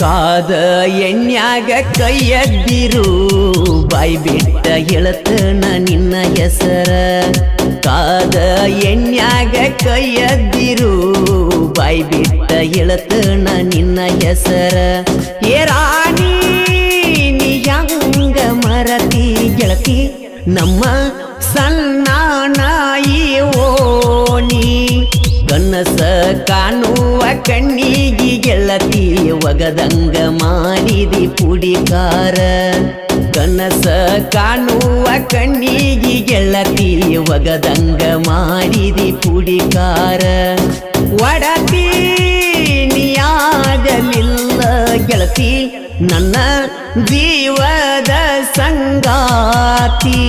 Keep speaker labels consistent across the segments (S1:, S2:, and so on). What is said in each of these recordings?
S1: ಕಾದ ಎಣ್ಯಾಗ ಕೈಯದ್ದಿರು ಬಾಯಿ ಬಿಟ್ಟ ಹೇಳತನ ನಿನ್ನ ಹೆಸರ ಕಾದ ಎಣ್ಯಾಗ ಕೈಯದ್ದಿರು ಬಾಯಿ ಬಿಟ್ಟ ಹೇಳತನ ನಿನ್ನ ಹೆಸರ ಏ ರಾಣಿ ನೀ ಹಂಗ ಮರತಿ ಗೆಳತಿ ನಮ್ಮ ಸಣ್ಣ ನಾಯಿ ಓಣಿ ಕನಸ ಕಾಣುವ ಕಣ್ಣಿಗೆ ಗೆಳತಿ ಒಗದಂಗ ಮಾಡಿದಿ ಪುಡಿಕಾರ ಕನಸ ಕಾಣುವ ಕಣ್ಣಿಗೆ ಗೆಳತಿ ಒಗದಂಗ ಮಾಡಿದಿ ಪುಡಿಕಾರ ಒಡತಿ ನೀಯಾಗಲಿಲ್ಲ ಗೆಳತಿ ನನ್ನ ಜೀವದ ಸಂಗಾತಿ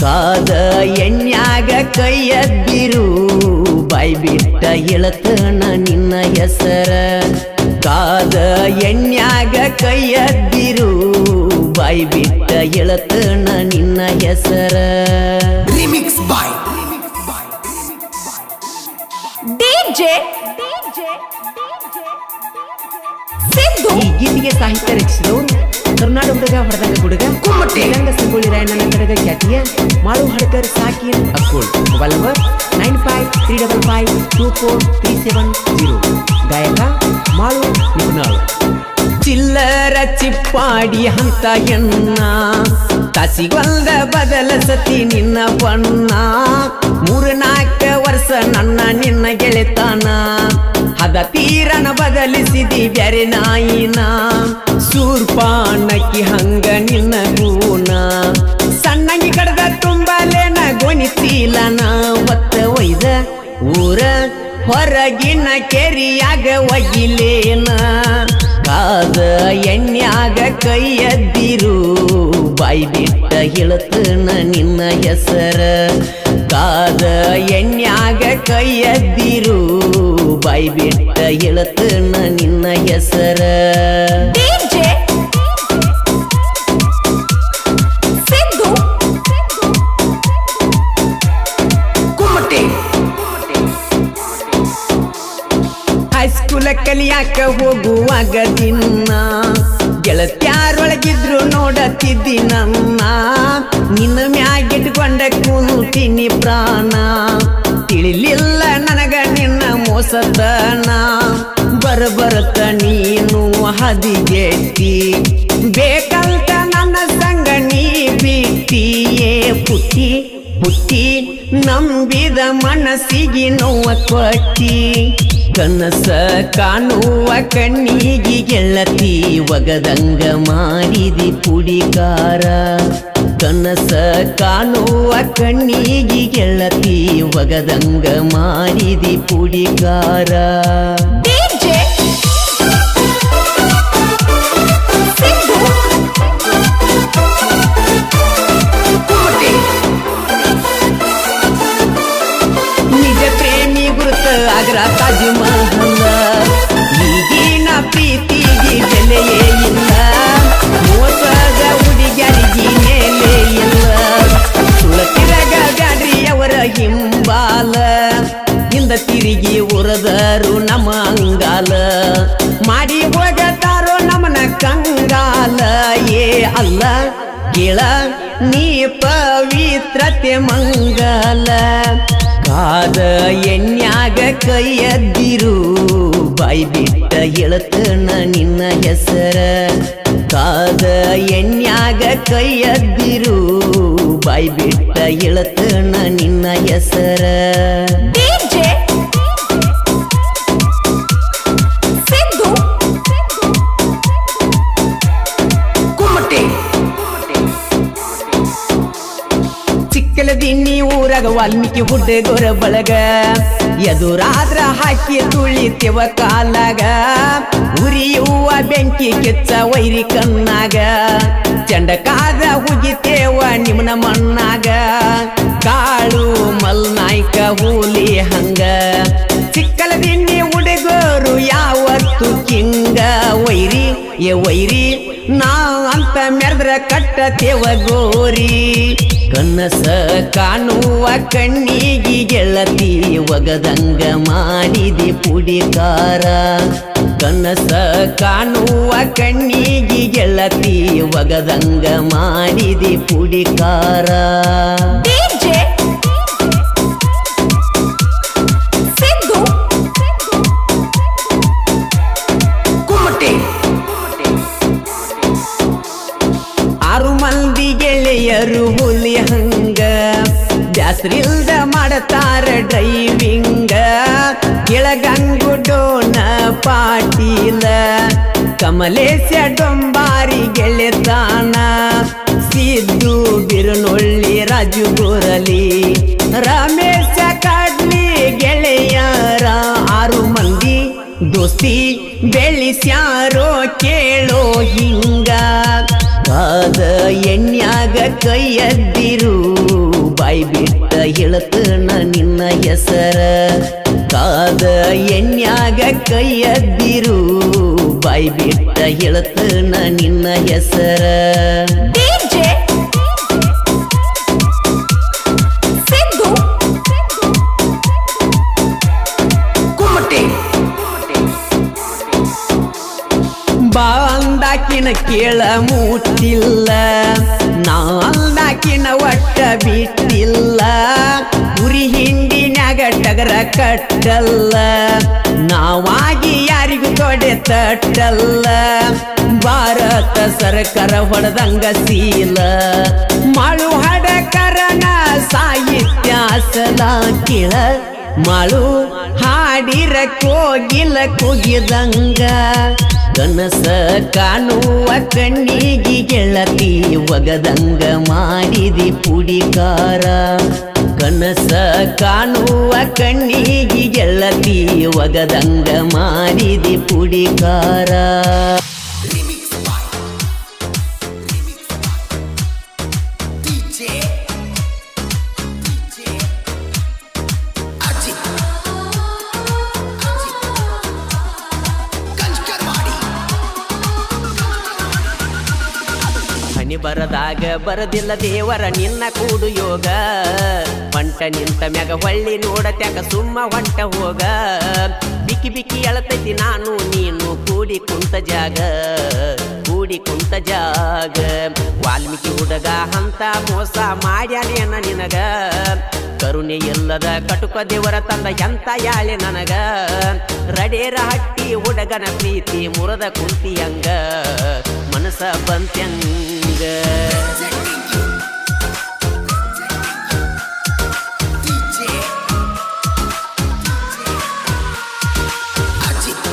S1: ಕಾದ ಎಣ್ಯಾಗ ಕೈಯದ್ದಿರು ಬಾಯಿ ಬಿಟ್ಟ ಹೇಳತನ ನಿನ್ನ ಹೆಸರ ಕಾದ ಎಣ್ಯಾಗ ಕೈಯದ್ದಿರು ಬಾಯಿ ಬಿಟ್ಟ ಹೇಳತನ ನಿನ್ನ ಹೆಸರ
S2: ರಿಮಿಕ್ಸ್ ಬಾಯ್
S3: ಡಿಜೆ ಸಿದ್ದು.
S1: ಈ ಗೀತೆಗೆ ಸಾಹಿತ್ಯ ರಚಿಸಿದವರು ಕರ್ನಾಟಕ ಹುಡುಗ ಹೊಡೆದಂಗ ಗುಡುಗ
S2: ಕುಮ್ಮಟ್ಟಿ
S1: ರಂಗ ಸಂಗೊಳ್ಳಿ ರಾಯಣ್ಣನ ಕಡೆಗ ಖ್ಯಾತಿಯ ಮಾಳು ಹಡ್ಕರ್ ಸಾಕಿನ್ ಅಕ್ಕೋಳ್ ಮೊಬೈಲ್ ನಂಬರ್ 95352437 ಗಾಯಕ ಮಾಳು ನಿಪುಣಾಳು ಚಿಲ್ಲರ ಚಿಪ್ಪಾಡಿ ಹಂತ ಎನ್ನ ತಾಸಿಗೊಂದ ಬದಲ ಸತಿ ನಿನ್ನ ಬಣ್ಣ 3-4 ವರ್ಷ ನನ್ನ ನಿನ್ನ ಗೆಳೆತನ ಹದ ತೀರನ ಬದಲಿಸಿದಿ ಬ್ಯಾರೆ ನಾಯಿನ ಸೂರ್ಪಾನಕ್ಕಿ ಹಂಗ ನಿನ್ನ ಗೂಣ ಸಣ್ಣಂಗಿ ಕಡದ ತುಂಬಲೇನ ಗೊಣಿಸಿಲನ ಒತ್ತ ಒಯ್ದ ಊರ ಹೊರಗಿನ ಕೆರಿಯಾಗ ಒಯ್ಯಿಲೇನ ಕಾದ ಎಣ್ಯಾಗ ಕೈಯದ್ದಿರು ಬಾಯಿ ಬಿಟ್ಟ ಹೇಳತನ ನಿನ್ನ ಹೆಸರ ಕಾದ ಎಣ್ಯಾಗ ಕೈಯದ್ದಿರು ಬಾಯಿ ಬಿಟ್ಟ ಹೇಳತನ ನಿನ್ನ ಹೆಸರ
S3: ಡಿಜೆ ಸಿದ್ದು.
S2: ಕುಮ್ಮಟ್ಟಿ
S1: ಹೈಸ್ಕೂಲ ಕಲಿಯಾಕ ಹೋಗುವಾಗ ದಿನ ಗೆಳತ್ಯಾರೊಳಗಿದ್ರು ನೋಡತಿದ್ದಿ ನನ್ನ ನಿನ್ನ ಮ್ಯಾಗಿಟ್ಕೊಂಡ ಕೂನುತೀನಿ ಪ್ರಾಣ ತಿಳಿಲಿಲ್ಲ ನನಗ ನಿನ್ನ ಮೋಸತನ ಬರಬರತ ನೀನು ಹದಿಗೆಟ್ಟಿ ಬೇಕಂತ ನನ್ನ ಸಂಗ ನೀ ಬಿಟ್ಟಿಯೇ ಪುಟ್ಟಿ ಪುಟ್ಟಿ ನಂಬಿದ ಮನಸ್ಸಿಗೆ ನೋವ ಕೊಟ್ಟಿ ಕನಸ ಕಾಣುವ ಕಣ್ಣಿಗೆ ಗೆಳತಿ ಒಗದಂಗ ಮಾಡಿದಿ ಪುಡಿಕಾರ ಕನಸ ಕಾಣುವ ಕಣ್ಣಿಗೆ ಗೆಳತಿ ಒಗದಂಗ ಮಾಡಿದಿ ಪುಡಿಕಾರ
S3: ಡಿಜೆ ಸಿದ್ದು.
S2: ಕುಮ್ಮಟ್ಟಿ
S1: ನಿಜ ಪ್ರೇಮಿ ಗುರುತ ಆಗ್ರ ತಾಜ್ ಮಹಲ್ ಈಗಿನ ಪ್ರೀತಿಗೆ ಬೆಲೆಯೇ ಇಲ್ಲ ಮೋಸದ ಹುಡುಗಿಯರಿಗೆ ಮೇಲೆ ಇಲ್ಲ ಸುಳತಿರಗ ಬ್ಯಾಡ್ರಿ ಅವರ ಹಿಂಬಾಲ ಹಿಂದ ತಿರುಗಿ ಉರದರು ನಮ್ಮ ಅಂಗಾಲ ಮಾಡಿ ಹೋಗತಾರೋ ನಮನ ಕಂಗಾಲ ಏ ಅಲ್ಲ ಕೇಳ ನೀ ಪವಿತ್ರತೆ ಮಂಗಲ ಕಾದ ಎಣ್ಯಾಗ ಕೈಯದ್ದಿರು ಬಾಯಿ ಬಿಟ್ಟ ಹೇಳತನ ನಿನ್ನ ಹೆಸರ ಕಾದ ಎಣ್ಯಾಗ ಕೈಯದ್ದಿರು ಬಾಯಿ ಬಿಟ್ಟ ಹೇಳತನ ನಿನ್ನ ಹೆಸರ
S3: ಡಿಜೆ ಸಿದ್ದು.
S2: ಕುಮ್ಮಟ್ಟಿ
S1: ಚಿಕ್ಕಲದಿನ್ನಿ ಊರಾಗ ವಾಲ್ಮೀಕಿ ಹುಡುಗರ ಬಳಗ ಎದುರಾದ್ರ ಹಾಕಿ ತುಳಿತೆವ ಕಾಲಾಗ ಉರಿಯುವ ಬೆಂಕಿ ಕೆಚ್ಚ ವೈರಿ ಕಣ್ಣಾಗ ಚಂಡಕಾದ ಹುಗಿತೇವ ನಿಮ್ನ ಮಣ್ಣಾಗ ಕಾಳು ಮಲ್ನಾಯ್ಕ ಹೂಲಿ ಹಂಗ ಚಿಕ್ಕಲದಿನ್ನಿ ಹುಡುಗರು ಯಾವತ್ತು ಕಿಂಗ ವೈರಿ ಎ ವೈರಿ ನಾ ಅಂತ ಮೆರೆದ್ರ ಕಟ್ಟತೇವ ಗೋರಿ ಕನಸ ಕಾಣುವ ಕಣ್ಣಿಗೆ ಗೆಳತಿ ಒಗದಂಗ ಮಾಡಿದಿ ಪುಡಿಕಾರ ಕನಸ ಕಾಣುವ ಕಣ್ಣಿಗೆ ಗೆಳತಿ ಒಗದಂಗ ಮಾಡಿದಿ ಪುಡಿಕಾರ
S3: DJ ಸಿದ್ದು
S2: ಕುಮಟೆ
S1: 6 ಮಂದಿ ಗೆಳೆಯರು ಹುಲಿ ಹಂಗ ಬ್ಯಾಸ್ರಿಲ್ದ ಮಾಡತಾರ ಡ್ರೈವಿಂಗ ಕೆಳಗಂಗುಡೋನ ಪಾಟೀಲ ಕಮಲೇಶ ಡೊಂಬಾರಿ ಗೆಳೆತಾನ ಸಿದ್ದು ಬಿರುನೊಳ್ಳಿ ರಾಜು ಗೋರಲಿ ರಮೇಶ ಕಾಡ್ಲಿ ಗೆಳೆಯರ 6 ಮಂದಿ ದೋಸ್ತಿ ಬೆಳಿಸ್ಯಾರೋ ಕೇಳೋ ಹಿಂಗ ಕಾದ ಎಣ್ಯಾಗ ಕೈಯದ್ದಿರು ಬಾಯ್ ಬಿಟ್ಟ ಹೇಳತನ ನಿನ್ನ ಹೆಸರ ಕಾದ ಎಣ್ಯಾಗ ಕೈಯದ್ದಿರು ಬಾಯ್ ಬಿಟ್ಟ ಹೇಳತನ ನಿನ್ನ ಹೆಸರ
S3: DJ ಸಿದ್ದು
S2: ಕುಮಟೆ
S1: ಬಾಂದಾಕಿನ ಕೇಳ ಮುಟ್ಟಿಲ್ಲ ನಾಲ್ದಾಕಿನ ಒಟ್ಟ ಬಿಟ್ಟಿಲ್ಲ ಉರಿ ಹಿಂಡಿನ್ಯಾಗ ಟಗರ ಕಟ್ಟಲ್ಲ ನಾವಾಗಿ ಯಾರಿಗೂ ತೊಡೆ ತಟ್ಟಲ್ಲ ಭಾರತ ಸರ್ಕಾರ ಹೊಡೆದಂಗ ಸೀಲ ಮಾಳು ಹಡಕರನ ಸಾಹಿತ್ಯ ಸಲ ಕೇಳ ಮಾಳು ಹಾಡಿರ ಕೋಗಿಲ ಕುಗಿದಂಗ ಕನಸ ಕಾಣುವ ಕಣ್ಣಿಗೆ ಗೆಳತಿ ಒಗದಂಗ ಮಾಡಿದಿ ಪುಡಿಕಾರ ಕನಸ ಕಾಣುವ ಕಣ್ಣಿಗೆ ಗೆಳತಿ ಒಗದಂಗ ಮಾಡಿದಿ ಪುಡಿಕಾರ
S2: ರಿಮಿಕ್ಸ್ ಬಾಯ್ DJ ಅಜಿತ್ ಕಂಚಕರ್ವಾಡಿ
S1: ಹನಿ ಬರದಾಗ ಬರದಿಲ್ಲ ದೇವರ ನಿನ್ನ ಕೂಡು ಯೋಗ ಹೊಂಟ ನಿಂತ ಮ್ಯಾಗ ಹೊಳ್ಳಿ ನೋಡತ್ಯಾಕ ಸುಮ್ಮ ಹೊಂಟ ಹೋಗ ಬಿಕ್ಕಿ ಬಿಕ್ಕಿ ಎಳತೈತಿ ನಾನು ನೀನು ಕೂಡಿ ಕುಂತ ಜಾಗ ವಾಲ್ಮೀಕಿ ಹುಡುಗ ಅಂತ ಮೋಸ ಮಾಡ್ಯಾನೇನ ನಿನಗ ಕರುಣೆ ಇಲ್ಲದ ಕಟುಕ ದೇವರ ತಂದ ಎಂತ ಯಾಳೆ ನನಗ ರಡೇರ ಹಟ್ಟಿ ಹುಡುಗನ ಪ್ರೀತಿ ಮುರದ ಕುಂತಿಯಂಗ ಮನಸ ಬಂತ್ಯಂಗ
S2: DJ ಅಜಿತ್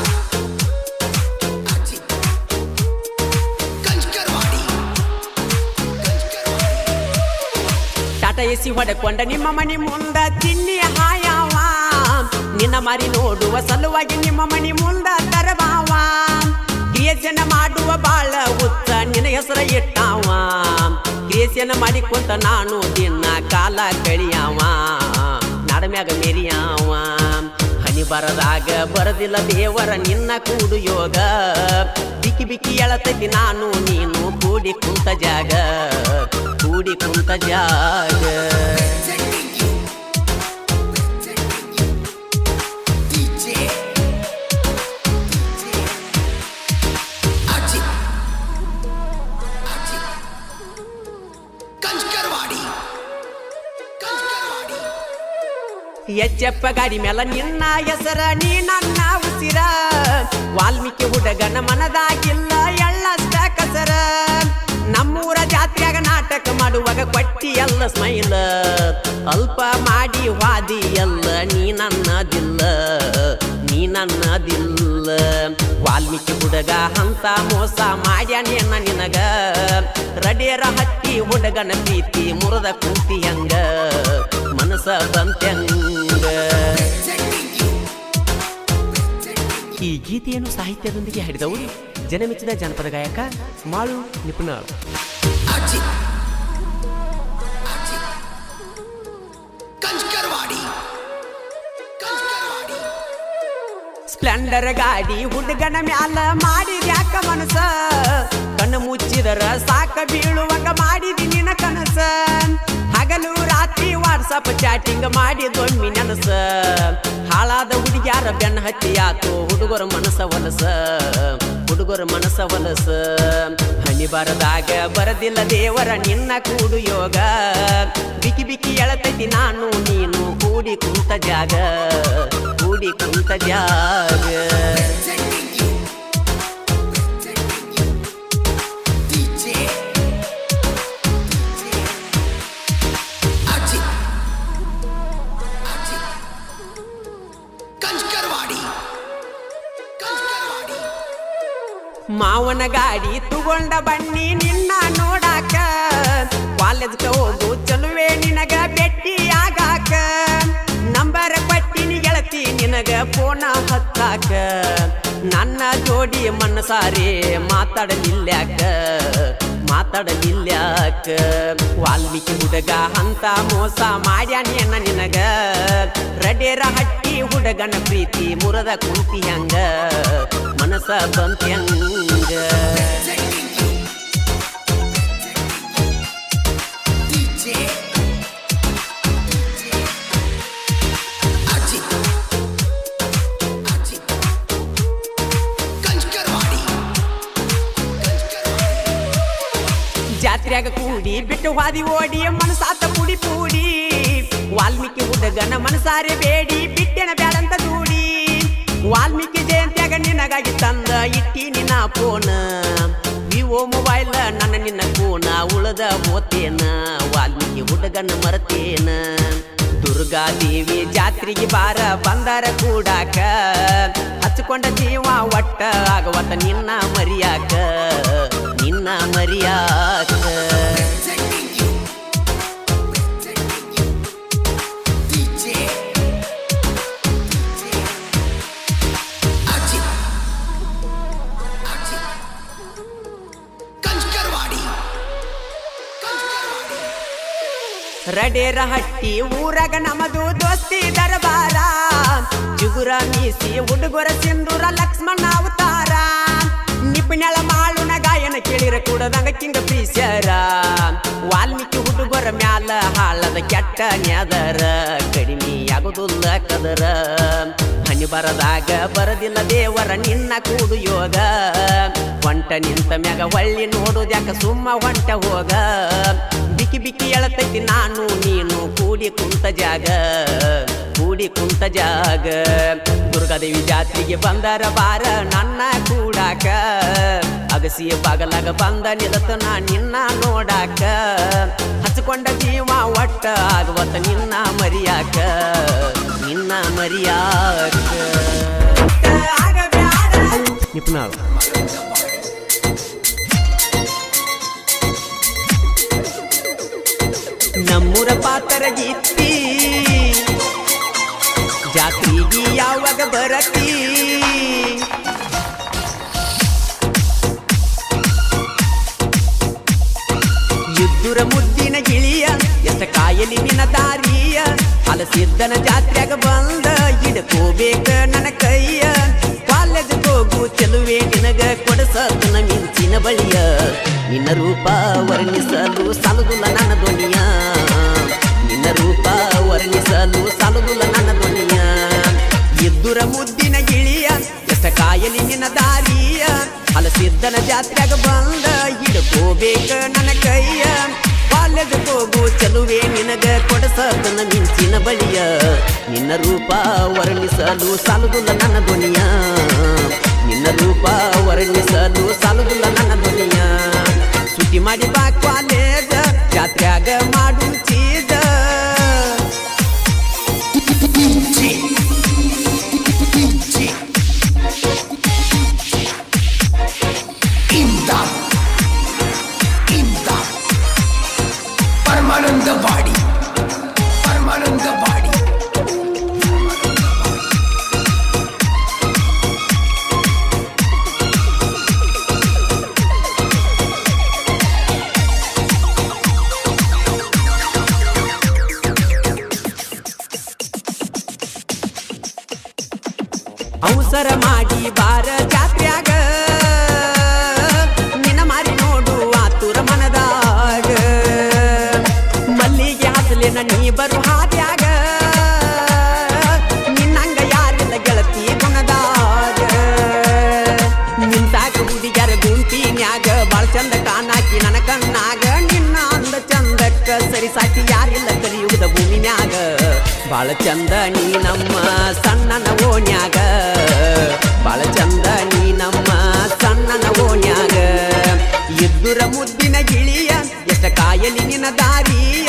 S2: ಕಂಚಕರ್ವಾಡಿ
S1: ಟಾಟಾ ಎಸಿ ಹೊಡೆಕೊಂಡ ನಿಮ್ಮ ಮನಿ ಮುಂದ ಚಿನ್ನಿ ಹಾಯವ ನಿನ್ನ ಮಾರಿ ನೋಡುವ ಸಲುವಾಗಿ ನಿಮ್ಮ ಮನಿ ಮುಂದ ತರಬಾವ ಕ್ರಿಯೇಷನ್ ಮಾಡುವ ಬಾಳ ಹುಚ್ಚ ನಿನ್ನ ಹೆಸರ ಇಟ್ಟಾವ ಕ್ರಿಯೇಷನ್ ಮಾಡಿಕೊಂತ ನಾನು ದಿನ ಕಾಲ ಕಳಿಯಾವ ನಾಡಮ್ಯಾಗ ಮೇರಿಯಾವ ಹನಿ ಬರದಾಗ ಬರದಿಲ್ಲ ದೇವರ ನಿನ್ನ ಕೂಡು ಯೋಗ ಬಿಕ್ಕಿ ಬಿಕ್ಕಿ ಎಳತೈತಿ ನಾನು ನೀನು ಕೂಡಿ ಕುಂತ ಜಾಗ
S2: DJ ಅಜಿತ್ ಕಂಚಕರ್ವಾಡಿ
S1: ಎಚ್ಚಪ್ಪ ಗಾಡಿ ಮೇಲ ನಿನ್ನ ಹೆಸರ ನೀ ನನ್ನ ಉಸಿರ ವಾಲ್ಮೀಕಿ ಹುಡುಗನ ಮನದಾಗಿಲ್ಲ ಎಳ್ಳಷ್ಟ ಕಸರ ನಮ್ಮೂರ ಜಾತ್ರೆಯಾಗ ನಾಟಕ ಮಾಡುವಾಗ ಕೊಟ್ಟಿ ಎಲ್ಲ ಸ್ಮೈಲ ಅಲ್ಪ ಮಾಡಿ ವಾದಿ ಎಲ್ಲ ನೀ ನನ್ನದಿಲ್ಲ ವಾಲ್ಮೀಕಿ ಹುಡುಗ ಅಂತ ಮೋಸ ಮಾಡ್ಯಾನೇನ ನಿನಗ ರಡೇರ ಹಟ್ಟಿ ಹುಡುಗನ ಪ್ರೀತಿ ಮುರದ ಕುಂತಿಯಂಗ ಮನಸ ಬಂತ್ಯಂಗ ಈ ಗೀತೆಯನ್ನು ಸಾಹಿತ್ಯದೊಂದಿಗೆ ಹಾಡಿದವರು ಜನಮೆಚ್ಚಿದ ಜನಪದ ಗಾಯಕ ಮಾಳು ನಿಪುಣಾಳ್
S2: ಅಜಿತ್ ಕಂಚಕರ್ವಾಡಿ
S1: ಸ್ಪ್ಲೆಂಡರ್ ಗಾಡಿ ಹುಡುಗನ ಮ್ಯಾಲ ಮಾಡಿದ್ಯಾಕ ಮನಸ ಕಣ್ಣು ಮುಚ್ಚಿದರ ಸಾಕ ಬೀಳುವಂಗ ಮಾಡಿದಿ ನಿನ್ನ ಕನಸ ಹಗಲು ರಾತ್ರಿ ರಾತ್ರಿ ವಾಟ್ಸಪ್ ಚಾಟಿಂಗ್ ಮಾಡಿದೊಮ್ಮಿ ನೆನಸ ಹಾಳಾದ ಹುಡುಗ್ಯಾರ ಬೆನ್ನ ಹತ್ತಿ ಆತು ಹುಡುಗರ ಮನಸ್ಸ ಹೊಲಸ ಹುಡುಗರ ಮನಸ್ಸ ಹೊಲಸ ಹನಿ ಬರದಾಗ ಬರದಿಲ್ಲ ದೇವರ ನಿನ್ನ ಕೂಡು ಯೋಗ ಬಿಕ್ಕಿ ಬಿಕ್ಕಿ ಎಳತೈತಿ ನಾನು ನೀನು ಕೂಡಿ ಕುಂತ ಜಾಗ ಕೂಡಿ ಕುಂತ ಜಾಗ ಮಾವನ ಗಾಡಿ ತಗೊಂಡ ಬನ್ನಿ ನಿನ್ನ ನೋಡಾಕ ಕಾಲೇಜ್ಗ ಹೋಗು ಚಲುವೆ ನಿನಗ ಭೇಟಿ ಆಗಾಕ ನಂಬರ್ ಕೊಟ್ಟಿನಿ ಗೆಳತಿ ನಿನಗ ಫೋನ ಹತ್ತಾಕ ನನ್ನ ಜೋಡಿ ಮನಸಾರೆ ಮಾತಾಡಲಿಲ್ಯಾಕ ಮಾತಾಡಲಿಲ್ಯಾಕ ವಾಲ್ಮೀಕಿ ಹುಡುಗ ಅಂತ ಮೋಸ ಮಾಡ್ಯಾನೇನ ನಿನಗ ರಡೇರ ಹಟ್ಟಿ ಹುಡುಗನ ಪ್ರೀತಿ ಮುರದ ಕುಂತಿ ಹಂಗ ಮನಸ ಬಂತ್ಯಂಗ ಜಾತ್ರೆಯಾಗ ಕೂಡಿ ಬಿಟ್ಟು ಹಾದಿ ಓಡಿ ಮನಸಾತ ಪುಡಿ ಪೂಡಿ ವಾಲ್ಮೀಕಿ ಹುಡುಗನ ಮನಸಾರೆ ಬೇಡಿ ಬಿಟ್ಟೆನ ಬ್ಯಾಡಂತ ದೂಡಿ ವಾಲ್ಮೀಕಿ ಜಯಂತ್ಯಾಗ ನಿನಗಾಗಿ ತಂದ ಇಟ್ಟಿ ನಿನ್ನ ಫೋನ ವಿವೋ ಮೊಬೈಲ್ ನನ್ನ ನಿನ್ನ ಫೋನ ಉಳದ ಓತೇನ ವಾಲ್ಮೀಕಿ ಹುಡುಗನ ಮರತೇನ ದುರ್ಗಾದೇವಿ ಜಾತ್ರೆಗೆ ಬಾರ ಬಂದಾರ ಕೂಡಾಕ ಹಚ್ಕೊಂಡ ಜೀವ ಒಟ್ಟ ಆಗವತ್ತ ನಿನ್ನ ಮರಿಯಾಕ ನಿನ್ನ ಮರಿಯಾಕ ರಡೇರ ಹಟ್ಟಿ ಊರಾಗ ನಮದು ದೋಸ್ತಿ ದರಬಾರ ಜುಗುರ ಮೀಸಿ ಹುಡುಗರ ಸಿಂಧೂರ ಲಕ್ಷ್ಮಣ ಅವತಾರ ನಿಪುಣಳ ಮಾಳುನ ಗಾಯನ ಕೇಳಿರ ಕೂಡದಂಗ ಕಿಂಗ ಪ್ರೀಸ್ಯರ ವಾಲ್ಮೀಕಿ ಹುಡುಗರ ಮ್ಯಾಲ ಹಾಳದ ಕೆಟ್ಟ ನ್ಯಾದರ ಕಡಿಮೆ ಆಗುದಿಲ್ಲ ಕದರ ಹನಿ ಬರದಾಗ ಬರದಿಲ್ಲ ದೇವರ ನಿನ್ನ ಕೂಡು ಯೋಗ ಹೊಂಟ ನಿಂತ ಮ್ಯಾಗ ಹೊಳ್ಳಿ ನೋಡುದ್ಯಾಕ ಸುಮ್ಮ ಹೊಂಟ ಹೋಗ ಬಿಕ್ಕಿ ಬಿಕ್ಕಿ ಎಳತೈತಿ ನಾನು ನೀನು ಕೂಡಿ ಕುಂತ ಜಾಗ ಕೂಡಿ ಕುಂತ ಜಾಗ ದುರ್ಗಾದೇವಿ ಜಾತ್ರೆಗೆ ಬಂದರ ಬಾರ ನನ್ನ ಕೂಡಾಕ ಅಗಸಿಯ ಬಾಗಲಾಗ ಬಂದ ನಿಲತನ ನಿನ್ನ ನೋಡಾಕ ಹಚ್ಕೊಂಡ ಜೀವ ಒಟ್ಟ ಆಗುವತ್ತ ನಿನ್ನ ಮರಿಯಾಕ ನಿನ್ನ ಮರಿಯಾಕ ನಿಪುಣಾಳು ನಮ್ಮೂರ ಪಾತರ ಗೀತಿ ಜಾತ್ರೆಗೆ ಯಾವಾಗ ಬರತಿ ಯುದ್ಧುರ ಮುದ್ದಿನ ಗಿಳಿಯ ಎಷ್ಟ ಕಾಯಲಿ ನಿನ್ನ ದಾರಿಯ ಹಲಸಿದ್ದನ ಜಾತ್ರೆಗ ಬಂದ ಹಿಡ್ಕೋಬೇಕ ನನ್ನ ಕೈಯ ಕಾಲೇಜ್ ಹೋಗು ಚೆಲುವೆ ನಿನಗ ಕೊಡಸತನ ಮಿಂಚಿನ ಬಳಿಯ ನಿನ್ನ ರೂಪ ವರ್ಣಿಸಲು ಸಾಲುದುಲ್ಲ ನನ್ನ ಧ್ವನಿಯ ನಿನ್ನ ರೂಪ ವರ್ಣಿಸಲು ಸಾಲುದುಲ್ಲ ನನ್ನ ಧ್ವನಿಯ ಯುದ್ಧುರ ಮುದ್ದಿನ ಗಿಳಿಯ ಎಷ್ಟ ಕಾಯಲಿ ನಿನ್ನ ದಾರಿಯ ಹಲಸಿದ್ದನ ಜಾತ್ರೆಗ ಬಂದ ಹಿಡ್ಕೋಬೇಕ ನನ್ನ ಕೈಯ ಕಾಲೇಜ್ ಹೋಗು ಚೆಲುವೆ ನಿನಗ ಕೊಡಸತನ ಮಿಂಚಿನ ಬಳಿಯ ನಿನ್ನ ರೂಪ ವರ್ಣಿಸಲು ಸಾಲುದುಲ್ಲ ನನ್ನ ಧ್ವನಿಯ ನಿನ್ನ ರೂಪ ವರ್ಣಿಸಲು ಸಾಲುದುಲ್ಲ ನನ್ನ ಧ್ವನಿಯ ಸುದ್ದಿ ಮಾಡಿ ಬಾ ಕಾಲೇಜ ಜಾತ್ರೆಯಾಗ ಮಾಡು ಚೀಜ
S2: ಪರಮಾನಂದವಾಡಿ ಪರಮಾನಂದವಾಡಿ
S1: ಅವಸರ ಮಾಡಿ ಬಾರ ಜಾತ್ರೆಯಾಗ ನಿನ್ನ ಮಾರಿ ನೋಡು ಆತುರ ಮನದಾಗ ಮಲ್ಲಿಗೆ ಹಾಸಲಿನ ನೀ ಬಾಳ ಚಂದ ನೀ ನಮ್ಮ ಸಣ್ಣನ ಓಣ್ಯಾಗ ಬಾಳ ಚಂದ ನೀ ನಮ್ಮ ಸಣ್ಣನ ಓಣ್ಯಾಗ ಇದ್ದುರ ಮುದ್ದಿನ ಗಿಳಿಯ ಎಷ್ಟ ಕಾಯಲಿ ನಿನ್ನ ದಾರಿಯ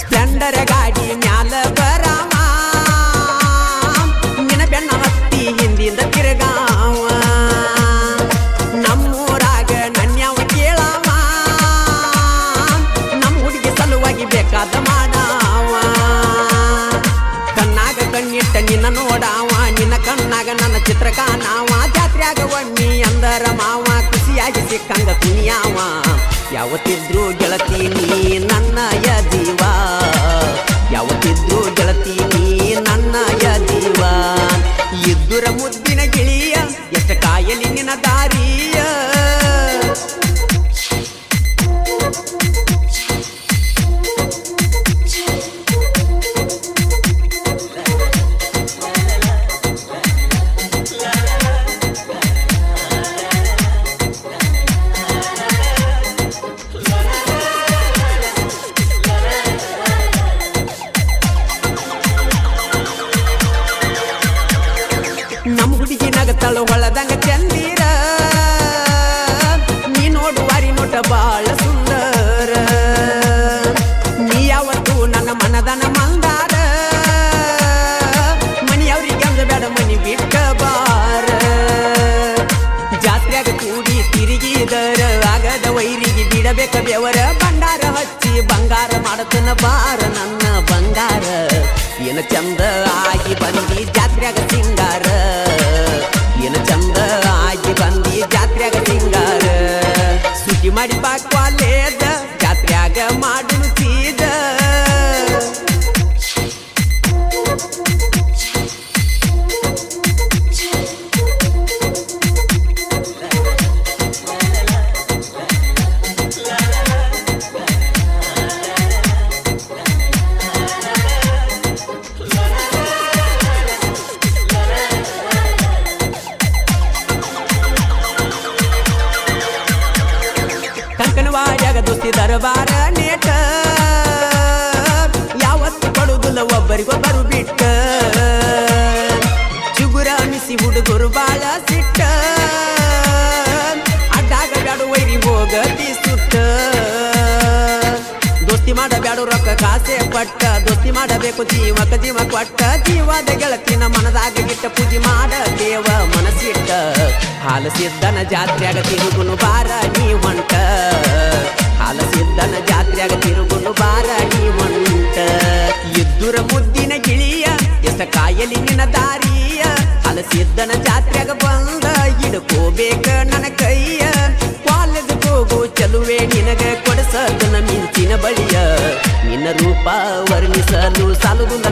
S1: ಸ್ಪ್ಲೆಂಡರ್ ಗಾಡಿ ಮ್ಯಾಲ ಬರಾವ ನಿನ್ನ ಬೆನ್ನ ಹತ್ತಿ ಹಿಂದಿಂದ ತಿರುಗಾವ ನಮ್ಮೂರಾಗ ನನ್ಯಾವ ಕೇಳಾವ ನಮ್ಮ ಹುಡುಗಿ ಸಲುವಾಗಿ ಬೇಕಾದ ಮಾಡಾವ ಕಣ್ಣಾಗ ಕಣ್ಣಿಟ್ಟ ನಿನ್ನ ನೋಡಾವ ನಿನ್ನ ಕಣ್ಣಾಗ ನನ್ನ ಚಿತ್ರ ಕಾಣಾವ ಜಾತ್ರ್ಯಾಗ ಒಮ್ಮಿ ಅಂದರ ಮಾವ ಖುಷಿಯಾಗಿ ಸಿಕ್ಕಂಗ ಕುಣಿಯಾವ ಯಾವತ್ತಿದ್ರು ಗೆಳತಿ ನೀ ನನ್ನಯ ಜೀವ ಯಾವತ್ತಿದ್ರು ಗೆಳತಿ ನೀ ನನ್ನಯ ಜೀವ ಇದ್ದುರ ಮುದ್ದಿನ ಗಿಳಿಯ ಎಷ್ಟ ಕಾಯಲಿ ನಿನ್ನ ದಾರಿಯ ನಮ್ಮ ಹುಡುಗಿ ನಗತಳು ಹೊಳದಂಗ ಚಂದೀರ ನೀ ನೋಡುವಾರಿ ನೋಟ ಬಾಳ ಸುಂದರ ನೀ ಯಾವತ್ತು ನನ್ನ ಮನದನ ಮಂದಾರ ಮನಿಯವ್ರಿಗೆ ಅಂದ ಬೇಡ ಮನಿ ಬಿಟ್ಟ ಬಾರ ಜಾತ್ರೆಯಾಗ ಕೂಡಿ ತಿರುಗಿದರ ಆಗದ ವೈರಿಗೆ ಬಿಡಬೇಕ ಬೆವರ ಭಂಡಾರ ಹಚ್ಚಿ ಬಂಗಾರ ಮಾಡತನ ಬಾರ ನನ್ನ ಬಂಗಾರ ಏನ ಚಂದ ಆಗಿ ಬಂದಿ ಜಾತ್ರೆಯಾಗ ಸಿಂಗಾರ ಏನ ಚಂದ ಆಗಿ ಬಂದಿ ಜಾತ್ರೆಯಾಗ ಸಿಂಗಾರ ಸುದ್ದಿ ಮಾಡಿ ಬಾಕ್ವಾಲೇದ ಜಾತ್ರೆಯಾಗ ಮಾಡುನು ಚೀದ ಕಂಕನವಾಡ್ಯಾಗ ದೋಸ್ತಿ ದರಬಾರ ನೇಟ ಯಾವತ್ತು ಕೊಡುವುದಿಲ್ಲ ಒಬ್ಬರಿಗೊಬ್ಬರು ಬಿಟ್ಟ ಚುಗುರ ಅನಿಸಿ ಹುಡುಗರು ಬಾಳ ಸಿಟ್ಟ ಅಡ್ಡಾಗ ಬ್ಯಾಡು ವೈರಿ ಹೋಗತಿ ಸುಟ್ಟ ದೋಸ್ತಿ ಮಾಡಬ್ಯಾಡು ರೊಕ್ಕ ಕಾಸೆ ಪಟ್ಟ ದೋಸ್ತಿ ಮಾಡಬೇಕು ಜೀವಕ ಜೀವ ಕೊಟ್ಟ ಜೀವದ ಗೆಳತಿನ ಮನದಾಗ ಗಿಟ್ಟ ಪೂಜೆ ಮಾಡ ದೇವ ಮನಸ್ಸಿಟ್ಟ ಹಾಲ ಸಿದ್ದನ ಜಾತ್ರೆಯಾಗ ತಿರುಗುನು ಬಾರ ನೀ ಹೊಂಟ ಹಾಲ ಸಿದ್ದನ ಜಾತ್ರೆಯಾಗ ತಿರುಗುನು ಬಾರ ನೀ ಹೊಂಟ ಇದ್ದುರ ಮುದ್ದಿನ ಗಿಳಿಯ ಎಷ್ಟ ಕಾಯಲಿ ನಿನ್ನ ದಾರಿಯ ಹಾಲ ಸಿದ್ದನ ಜಾತ್ರೆಯಾಗ ಬಂದ ಹಿಡ್ಕೋಬೇಕ ನನ್ನ ಕೈಯ ಕಾಲೇಜ್ ಹೋಗು ಚಲುವೆ ನಿನಗ ಕೊಡಸದನ ಮಿಂಚಿನ ಬಳಿಯ ನಿನ್ನ ರೂಪ ವರ್ಣಿಸಲು ಸಾಲುಗುಂದ